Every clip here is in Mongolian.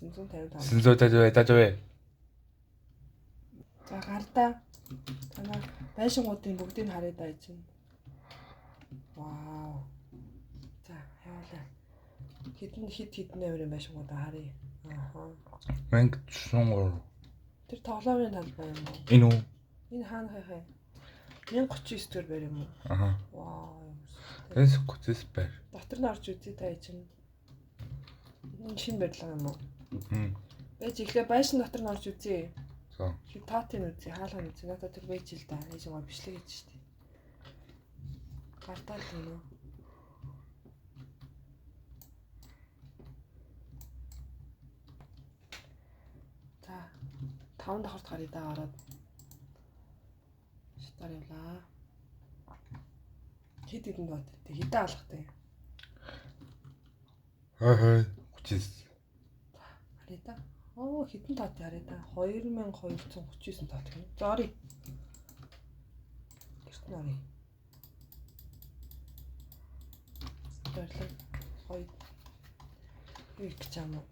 955. Дажавэ. За гардаа. Танаа байшингуудын бүгдийг харъя даа чинь. Вау. За явуулаа. Хитэн амирын байшингуудаа харъя. Ааха. 1043. Тэр тоглоомын талбай юм уу? Энэ үү? Энэ хаана хай. 1039 төгрөг байр юм уу? Аха. Вау. Эс гоцэс байр. Дотор нь орж үзье та чинь. Энэ шинэ барилга юм уу? Байж ихлэ байшин дотор нь орж үзье. За. Хит таатын үзье, хаалга үзье. Надад тэр байж л да. Эйжгаа бичлэг хийж штий. Гартаа л юм уу? За 5 давхарт гарыг даа ороод. Шатаар явлаа. Хэд хэдэн бат тэ хитэ алхахтай. Хай 39. Харъя да. Оо хэдэн тат харъя да. 2239 тат гэнэ. За оръё. Гэрт нь оръё. Баярлалаа. Хоёр. Юу гэж юм уу?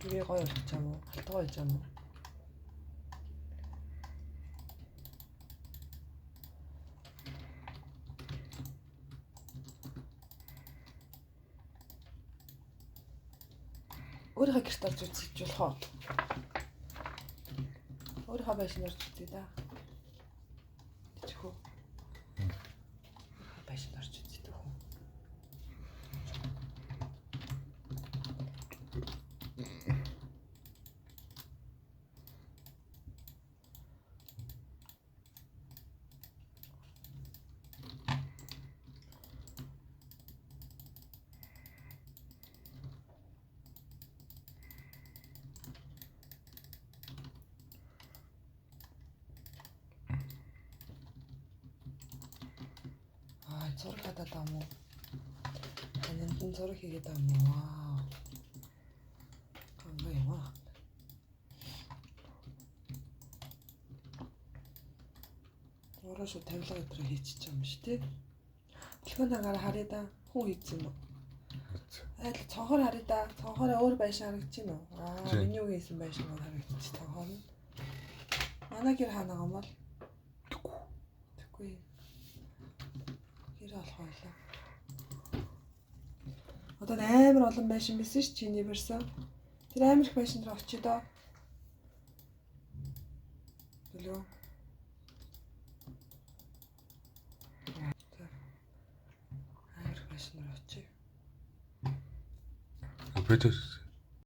Юу гоё болж юм уу? Халтгаа байж юм уу? Өөрийнхөө гэрт орж үзэж болох уу? Өөрийнхөө байшин орж үзье да. Тэхүү. Байшин орж үзье тэхүү. Зураг хадаад байгаа мó. Танин зураг хийгээд байгаа мó. Вау. Гангай юм аа. Ороо шүү тавилга өдрөө хийчих юм шүү тий. Балконаагаар харъя да. Хүн хийсэн юм уу? Айл цонхоор харъя да. Цонхоор өөр байшин харагдаж байна уу? Миний юу хийсэн байшин харагдчих цонхоор нь. Манай гэр хаана байгаа юм бол? Тэггүй. Алах байлаа. Одоо амар олон байшин байсан ш чиний барьсан. Тэр амар их байшин дээр очие доо. Төлөө. Амар их байшин дээр очие. Оператор